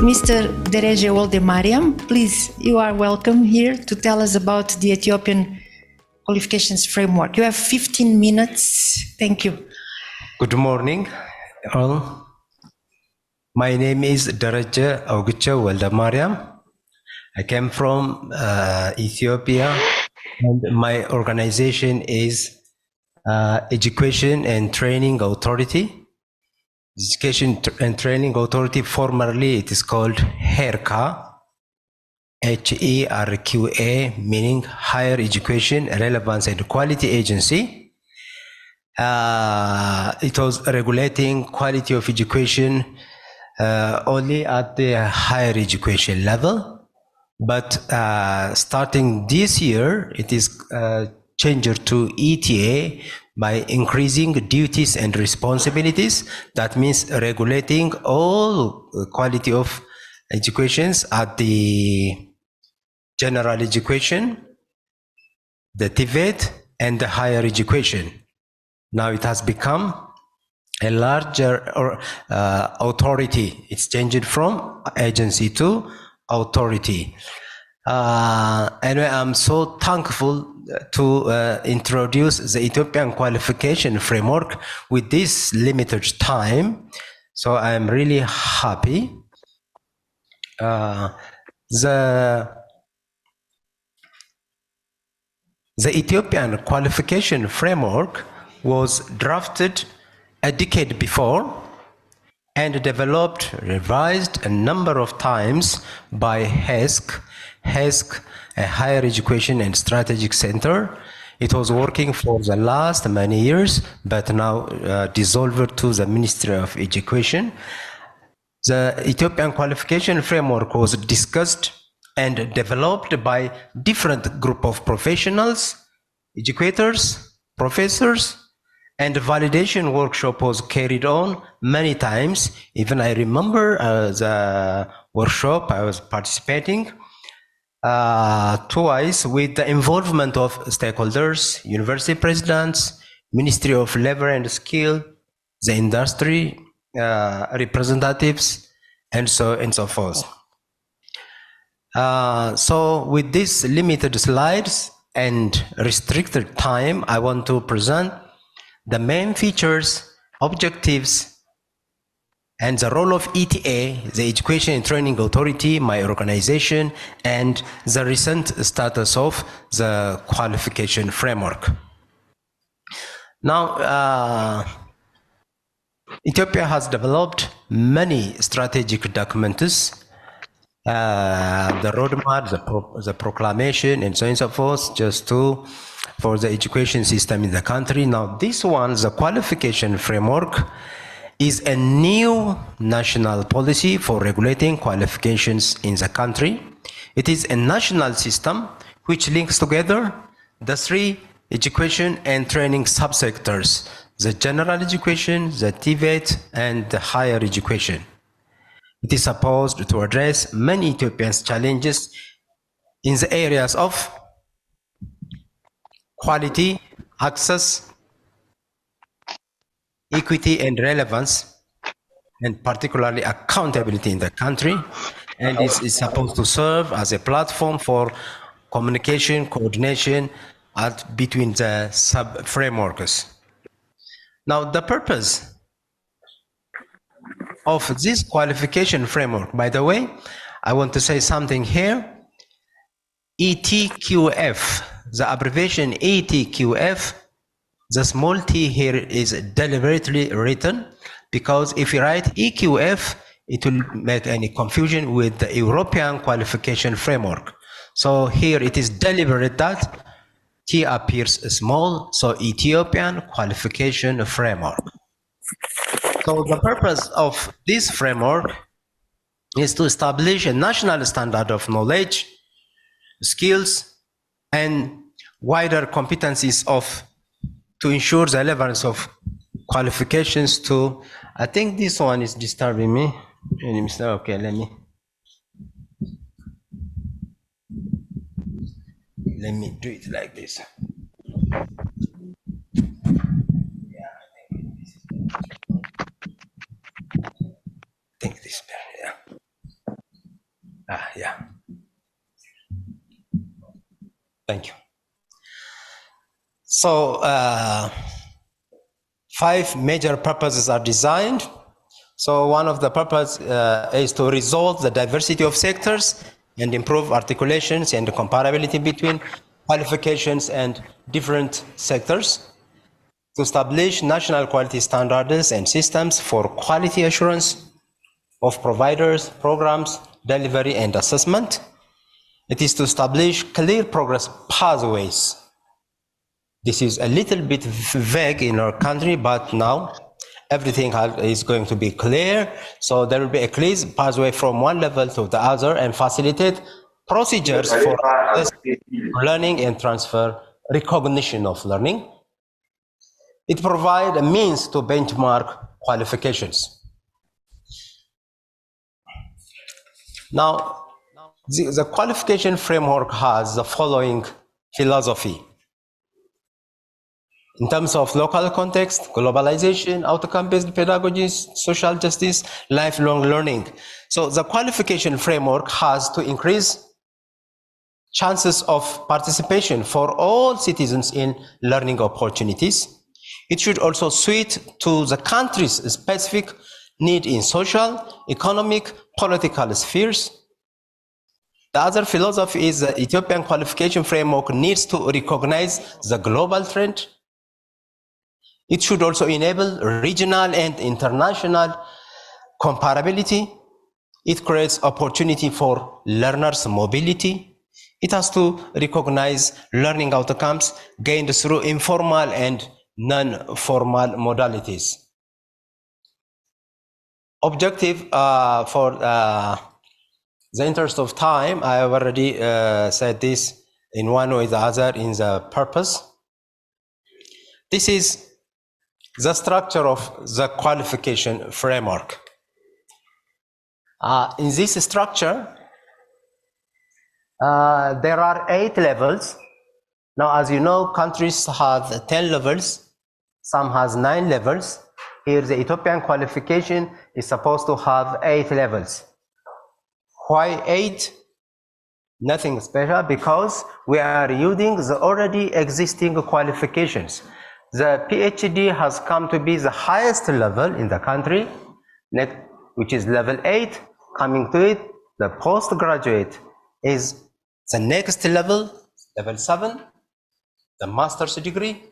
Mr. Derece Woldemariam, please, you are welcome here to tell us about the Ethiopian qualifications framework. You have 15 minutes. Thank you. Good morning, all. My name is Derece Woldemariam. I came from Ethiopia, and my organization is Education and Training Authority. Education and Training Authority, formerly it is called HERQA, HERQA, meaning Higher Education Relevance and Quality Agency. It was regulating quality of education only at the higher education level. But starting this year, it is changed to ETA by increasing duties and responsibilities. That means regulating all quality of educations at the general education, the TVET, and the higher education. Now it has become a larger authority. It's changed from agency to authority. Anyway, I'm so thankful to introduce the Ethiopian qualification framework with this limited time. So I'm really happy. The Ethiopian qualification framework was drafted a decade before and developed, revised a number of times by HESC, a Higher Education and Strategic Center. It was working for the last many years, but now dissolved to the Ministry of Education. The Ethiopian qualification framework was discussed and developed by different group of professionals, educators, professors, and validation workshop was carried on many times. Even I remember the workshop I was participating twice with the involvement of stakeholders, university presidents, Ministry of Labor and Skill, the industry representatives, and so forth. So with these limited slides and restricted time, I want to present the main features, objectives, and the role of ETA, the Education and Training Authority, my organization, and the recent status of the qualification framework. Now, Ethiopia has developed many strategic documents, the roadmap, the proclamation, and so on and so forth, just for the education system in the country. Now, this one, the qualification framework, is a new national policy for regulating qualifications in the country. It is a national system which links together the three education and training subsectors: the general education, the TVET, and the higher education. It is supposed to address many Ethiopians' challenges in the areas of quality, access, equity, and relevance, and particularly accountability in the country. And it is supposed to serve as a platform for communication, coordination between the sub-frameworks. Now, the purpose of this qualification framework, by the way, I want to say something here. ETQF, the abbreviation ETQF, the small t here is deliberately written because if you write EQF, it will make any confusion with the European qualification framework. So here it is deliberate that T appears small, so Ethiopian qualification framework. So the purpose of this framework is to establish a national standard of knowledge, skills, and wider competencies to ensure the relevance of qualifications to, I think this one is disturbing me. Okay, let me do it like this. I think this, yeah. Yeah. Thank you. So 5 major purposes are designed. So one of the purposes is to resolve the diversity of sectors and improve articulations and comparability between qualifications and different sectors, to establish national quality standards and systems for quality assurance of providers, programs, delivery, and assessment. It is to establish clear progress pathways. This is a little bit vague in our country, but now everything is going to be clear. So there will be a clear pathway from one level to the other and facilitate procedures for learning and transfer recognition of learning. It provides a means to benchmark qualifications. Now, the qualification framework has the following philosophy. In terms of local context, globalization, outcome-based pedagogy, social justice, lifelong learning. So the qualification framework has to increase chances of participation for all citizens in learning opportunities. It should also suit to the country's specific need in social, economic, political spheres. The other philosophy is the Ethiopian qualification framework needs to recognize the global trend. It should also enable regional and international comparability. It creates opportunity for learners' mobility. It has to recognize learning outcomes gained through informal and non-formal modalities. Objective for the interest of time, I have already said this in one or the other in the purpose. This is the structure of the qualification framework. In this structure, there are 8 levels. Now, as you know, countries have 10 levels, some has 9 levels. Here, the Ethiopian qualification is supposed to have 8 levels. Why 8? Nothing special, because we are using the already existing qualifications. The PhD has come to be the highest level in the country, which is level 8. Coming to it, the postgraduate is the next level, level 7. The master's degree,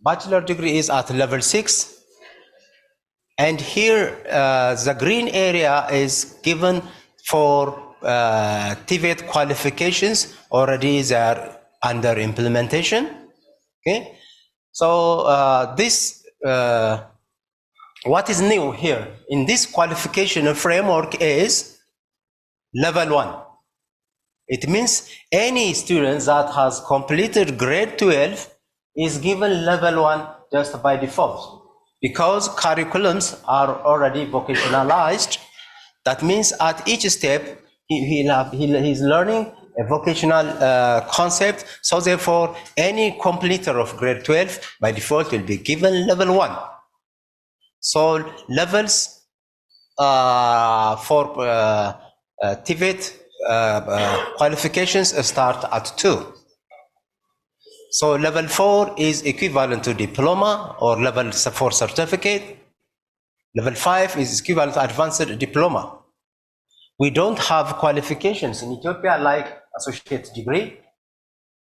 bachelor degree is at level 6. And here, the green area is given for TVET qualifications. Already they are under implementation. Okay, so what is new here in this qualification framework is level 1. It means any student that has completed grade 12 is given level 1 just by default, because curriculums are already vocationalized. That means at each step he's learning a vocational concept. So therefore, any completer of grade 12 by default will be given level 1. So levels for TVET qualifications start at 2. So level 4 is equivalent to diploma or level 4 certificate. Level 5 is equivalent to advanced diploma. We don't have qualifications in Ethiopia like associate degree,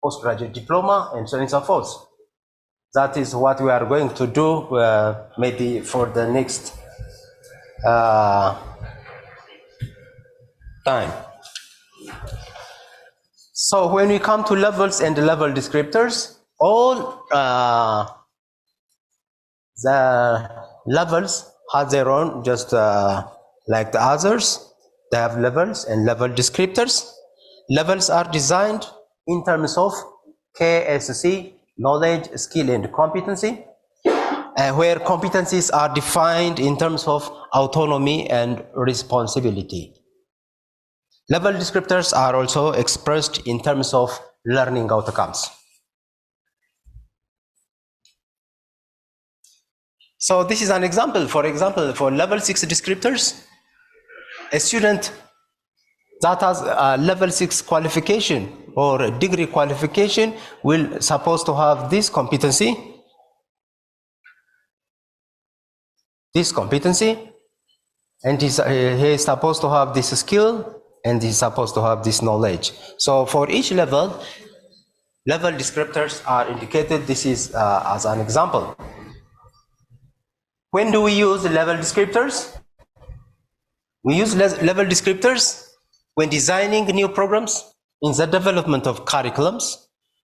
postgraduate diploma, and so on and so forth. That is what we are going to do maybe for the next time. So when we come to levels and level descriptors, all the levels have their own, just like the others. They have levels and level descriptors. Levels are designed in terms of KSC, knowledge, skill, and competency, where competencies are defined in terms of autonomy and responsibility. Level descriptors are also expressed in terms of learning outcomes. So this is an example. For example, for level 6 descriptors, a student that has a level 6 qualification or a degree qualification will supposed to have this competency, and he is supposed to have this skill, and he's supposed to have this knowledge. So for each level descriptors are indicated. This is as an example. When do we use level descriptors? We use level descriptors when designing new programs, in the development of curriculums.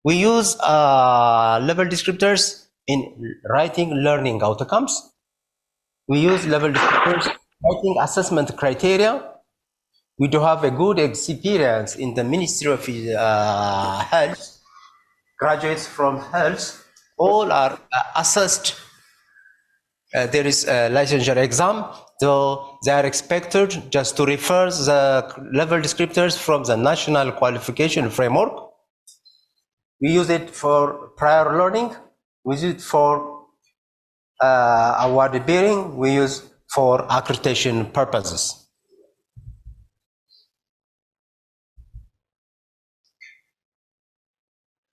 We use level descriptors in writing learning outcomes. We use level descriptors writing assessment criteria. We do have a good experience in the Ministry of Health. Graduates from health all are assessed. There is a licensure exam, so they are expected just to refer the level descriptors from the national qualification framework. We use it for prior learning, we use it for award bearing, we use for accreditation purposes.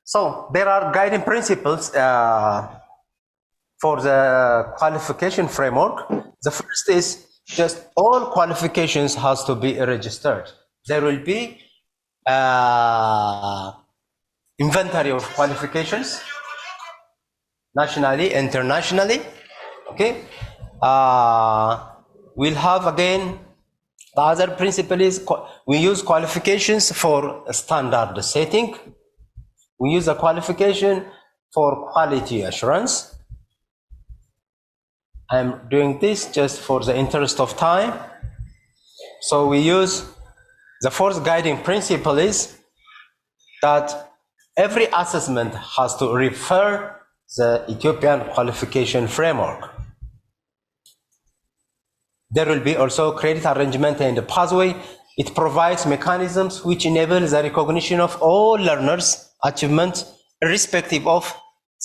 So there are guiding principles for the qualification framework. The first is just all qualifications has to be registered. There will be inventory of qualifications nationally, internationally. Okay. We'll have again, the other principle is we use qualifications for standard setting. We use a qualification for quality assurance. I'm doing this just for the interest of time. So we use the fourth guiding principle is that every assessment has to refer the Ethiopian qualification framework. There will be also credit arrangement and pathway. It provides mechanisms which enable the recognition of all learners' achievement, irrespective of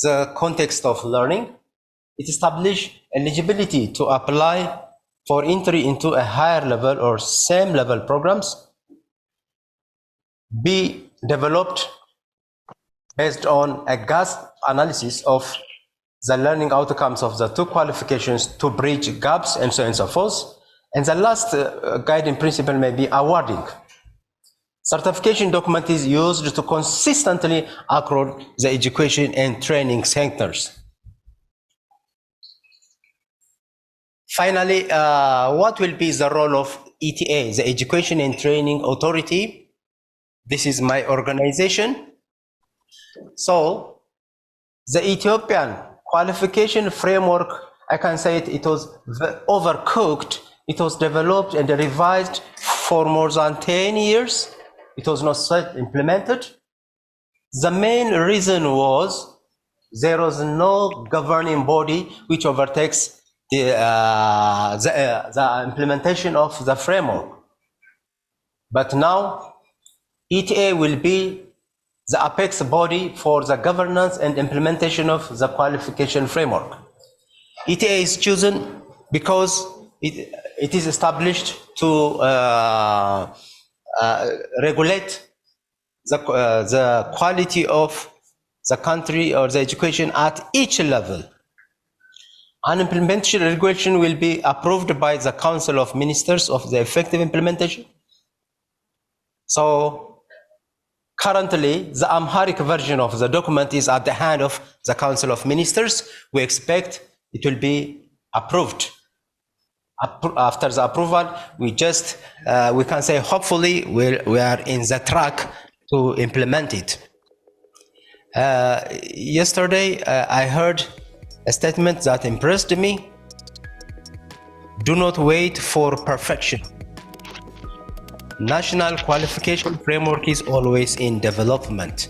the context of learning. It establishes eligibility to apply for entry into a higher level or same level programs, be developed based on a gap analysis of the learning outcomes of the two qualifications to bridge gaps, and so on and so forth. And the last guiding principle may be awarding. Certification document is used to consistently across the education and training sectors. Finally, what will be the role of ETA, the Education and Training Authority? This is my organization. So, the Ethiopian qualification framework, I can say it was overcooked. It was developed and revised for more than 10 years. It was not implemented. The main reason was there was no governing body which overtakes the implementation of the framework. But now, ETA will be the apex body for the governance and implementation of the qualification framework. ETA is chosen because it is established to regulate the quality of the country or the education at each level. An implementation regulation will be approved by the Council of Ministers of the effective implementation. So currently, the Amharic version of the document is at the hand of the Council of Ministers. We expect it will be approved. After the approval, we can say hopefully we are in the track to implement it. Yesterday, I heard a statement that impressed me. Do not wait for perfection. National qualification framework is always in development.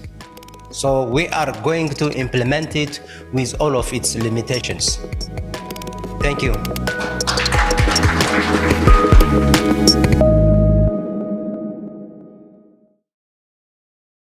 So we are going to implement it with all of its limitations. Thank you.